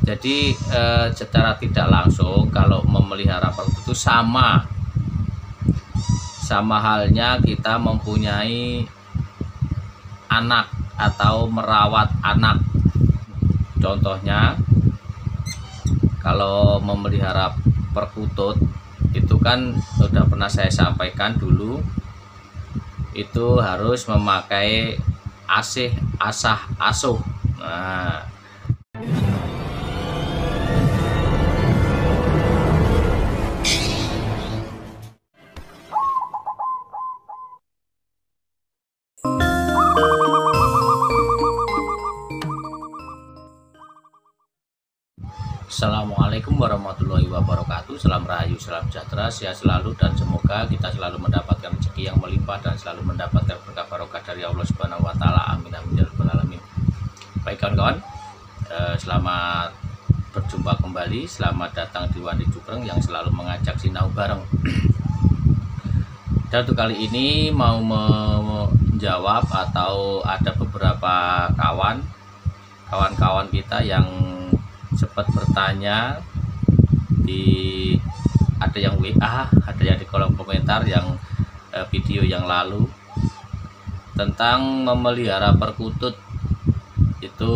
Jadi secara tidak langsung kalau memelihara perkutut itu sama halnya kita mempunyai anak atau merawat anak. Contohnya kalau memelihara perkutut itu kan sudah pernah saya sampaikan dulu, itu harus memakai asih asah asuh. Nah, Assalamualaikum warahmatullahi wabarakatuh. Salam rahayu, salam sejahtera, sehat selalu, dan semoga kita selalu mendapatkan rezeki yang melimpah dan selalu mendapatkan berkah barokah dari Allah Subhanahu wa taala. Amin amin ya rabbal alamin. Baik kawan-kawan, selamat berjumpa kembali. Selamat datang di Wandi Cukreng yang selalu mengajak sinau bareng. Dan untuk kali ini mau menjawab atau ada beberapa kawan-kawan kita yang sempat bertanya ada yang WA, ada yang di kolom komentar yang video yang lalu tentang memelihara perkutut itu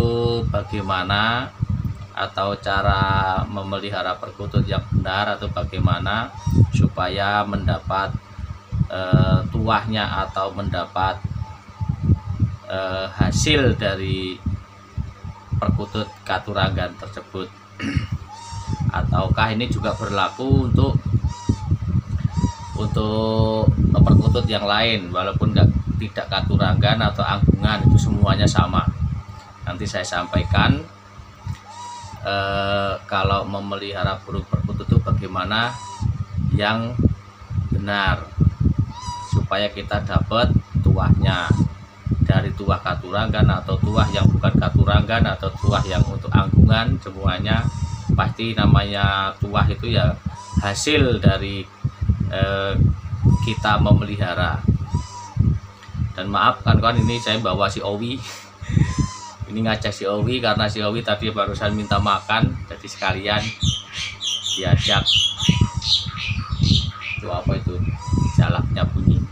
bagaimana, atau cara memelihara perkutut yang benar atau bagaimana supaya mendapat tuahnya atau mendapat hasil dari perkutut katuranggan tersebut. Ataukah ini juga berlaku untuk perkutut yang lain, walaupun tidak katuranggan atau anggungan, itu semuanya sama. Nanti saya sampaikan kalau memelihara burung perkutut itu bagaimana yang benar supaya kita dapat tuahnya, dari tuah katuranggan atau tuah yang bukan katuranggan atau tuah yang untuk anggungan, semuanya pasti namanya tuah itu ya hasil dari kita memelihara. Dan maaf kan ini saya bawa si Owi ini ngajak si Owi karena si Owi tadi barusan minta makan, jadi sekalian diajak. Itu apa itu, jalaknya bunyi.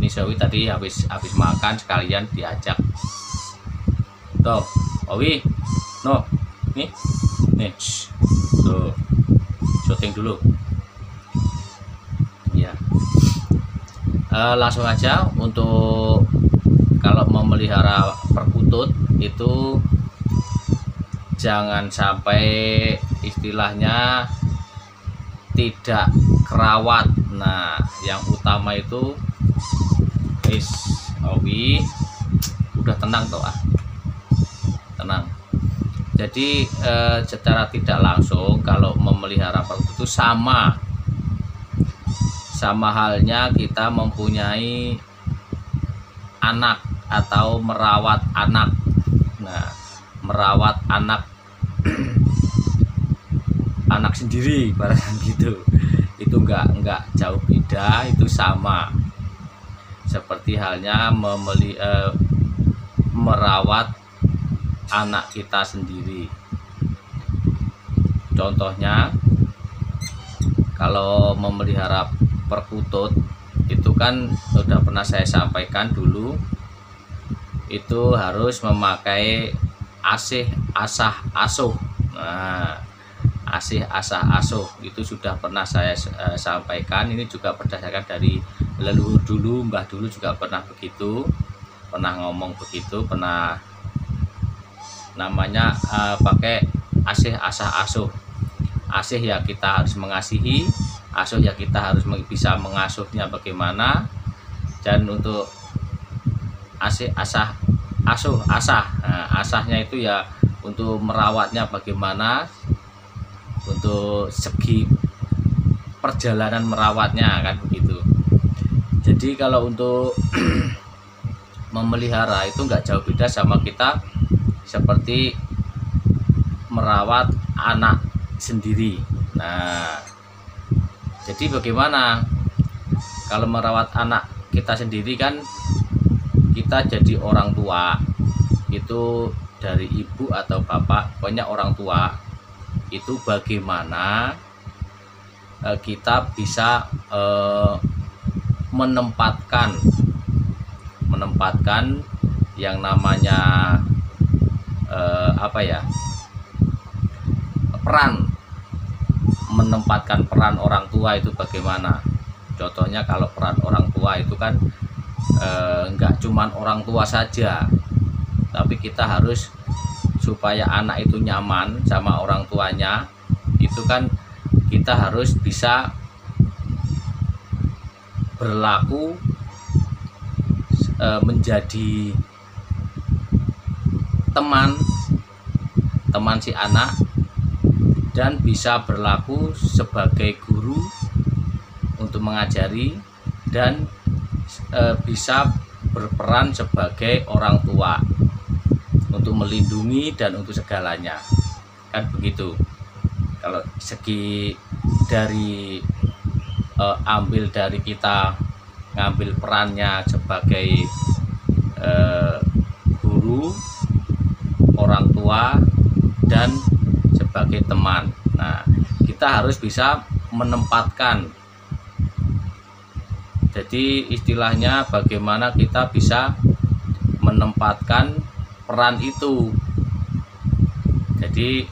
Ini Owi tadi habis makan sekalian diajak. Tuh, Owi, no, nih, tuh, syuting dulu. Ya, langsung aja untuk kalau memelihara perkutut itu jangan sampai istilahnya tidak kerawat. Nah, yang utama itu Owi udah tenang toh, tenang. Jadi secara tidak langsung kalau memelihara perkutut itu sama halnya kita mempunyai anak atau merawat anak. Nah, merawat anak anak sendiri barang gitu, itu enggak jauh beda, itu sama seperti halnya merawat anak kita sendiri. Contohnya kalau memelihara perkutut itu kan sudah pernah saya sampaikan dulu, itu harus memakai asih asah asuh. Nah, asih asah asuh itu sudah pernah saya sampaikan. Ini juga berdasarkan dari leluhur dulu, mbah dulu juga pernah begitu, pernah ngomong begitu, pernah namanya pakai asih asah asuh. Asih ya kita harus mengasihi, asuh ya kita harus bisa mengasuhnya bagaimana. Dan untuk asih asah asuh asah, nah, asahnya itu ya untuk merawatnya bagaimana, untuk segi perjalanan merawatnya kan begitu. Jadi kalau untuk memelihara itu nggak jauh beda sama kita seperti merawat anak sendiri. Nah, jadi bagaimana kalau merawat anak kita sendiri, kan kita jadi orang tua itu dari ibu atau bapak, pokoknya orang tua, itu bagaimana kita bisa menempatkan yang namanya menempatkan peran orang tua itu bagaimana. Contohnya kalau peran orang tua itu kan enggak cuman orang tua saja, tapi kita harus supaya anak itu nyaman sama orang tuanya, itu kan kita harus bisa berlaku menjadi teman si anak, dan bisa berlaku sebagai guru untuk mengajari, dan bisa berperan sebagai orang tua untuk melindungi dan untuk segalanya, kan begitu. Kalau segi dari ambil dari kita ngambil perannya sebagai guru, orang tua, dan sebagai teman. Nah, kita harus bisa menempatkan. Jadi istilahnya bagaimana kita bisa menempatkan peran itu. Jadi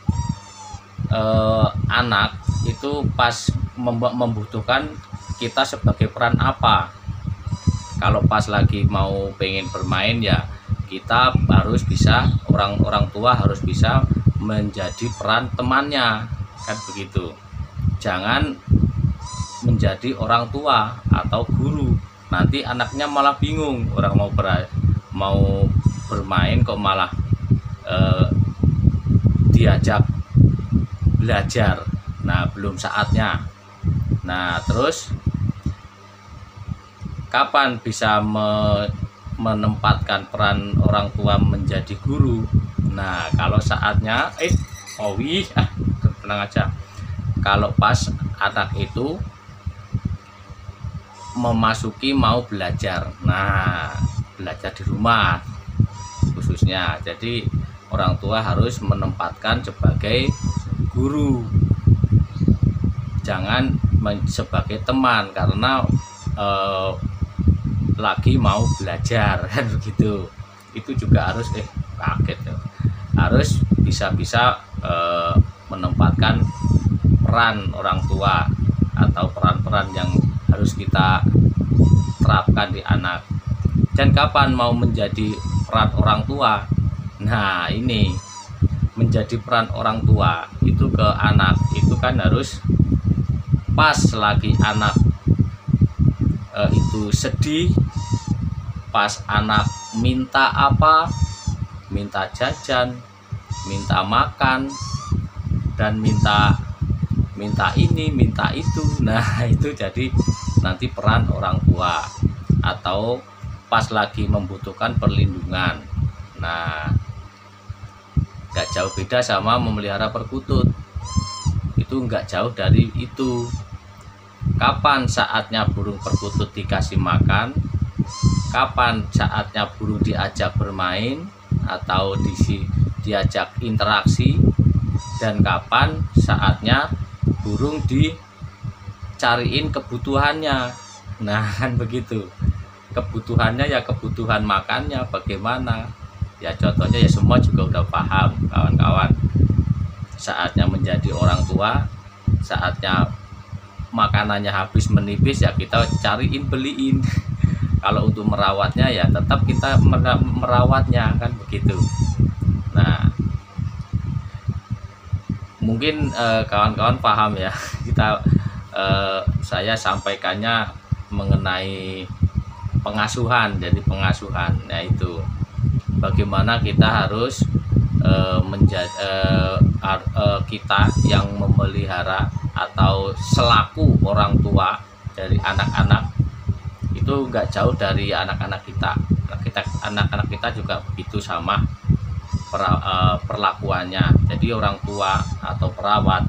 anak itu pas membutuhkan kita sebagai peran apa. Kalau pas lagi mau pengen bermain, ya kita harus bisa, orang tua harus bisa menjadi peran temannya, kan begitu. Jangan menjadi orang tua atau guru, nanti anaknya malah bingung, orang mau bermain kok malah diajak belajar. Nah, belum saatnya. Nah, terus kapan bisa menempatkan peran orang tua menjadi guru? Nah, kalau saatnya tenang aja. Kalau pas anak itu memasuki mau belajar, nah belajar di rumah khususnya, jadi orang tua harus menempatkan sebagai guru, jangan sebagai teman, karena lagi mau belajar, kan begitu. Itu juga harus kaget ya. Harus bisa menempatkan peran orang tua atau peran-peran yang harus kita terapkan di anak. Dan kapan mau menjadi peran orang tua? Nah, ini menjadi peran orang tua itu ke anak, itu kan harus pas lagi anak itu sedih, pas anak minta apa, minta jajan, minta makan, dan minta ini, minta itu. Nah, itu jadi nanti peran orang tua. Atau pas lagi membutuhkan perlindungan. Nah, gak jauh beda sama memelihara perkutut, itu gak jauh dari itu. Kapan saatnya burung perkutut dikasih makan, kapan saatnya burung diajak bermain atau diajak interaksi, dan kapan saatnya burung dicariin kebutuhannya. Nah, kan begitu. Kebutuhannya ya kebutuhan makannya bagaimana. Ya contohnya ya semua juga udah paham kawan-kawan. Saatnya menjadi orang tua, saatnya makanannya habis menipis, ya kita cariin, beliin. Kalau untuk merawatnya ya tetap kita merawatnya, kan begitu. Nah, mungkin kawan-kawan paham ya. Saya sampaikannya mengenai pengasuhan. Jadi pengasuhan, nah itu bagaimana kita harus kita yang memelihara atau selaku orang tua dari anak-anak itu nggak jauh dari anak-anak kita. Anak-anak kita juga begitu sama perlakuannya. Jadi orang tua atau perawat,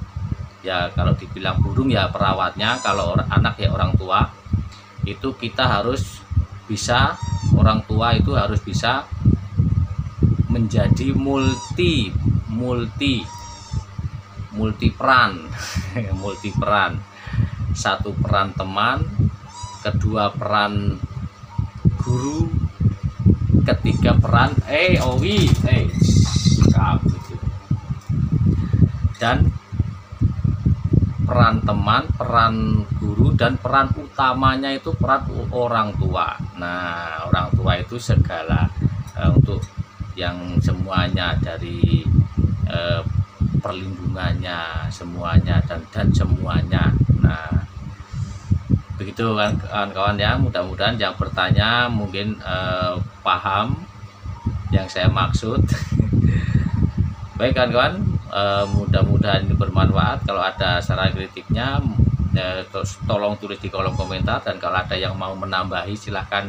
ya kalau dibilang burung ya perawatnya, kalau anak ya orang tua. Itu kita harus bisa, orang tua itu harus bisa menjadi multi peran multi peran. Satu peran teman, kedua peran guru, ketiga peran dan peran teman, peran guru, dan peran utamanya itu peran orang tua. Nah, orang tua itu segala untuk yang semuanya dari perlindungannya semuanya dan semuanya. Nah, begitu kawan-kawan ya, mudah-mudahan yang bertanya mungkin paham yang saya maksud. Baik kawan-kawan, mudah-mudahan ini bermanfaat. Kalau ada saran kritiknya tolong tulis di kolom komentar, dan kalau ada yang mau menambahi silahkan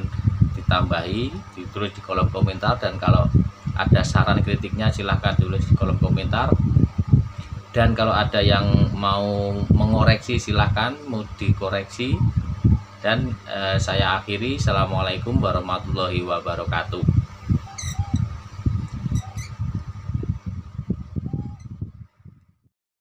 ditambahi, ditulis di kolom komentar, dan kalau ada saran kritiknya silahkan tulis di kolom komentar, dan kalau ada yang mau mengoreksi silahkan mau dikoreksi. Dan saya akhiri, assalamualaikum warahmatullahi wabarakatuh.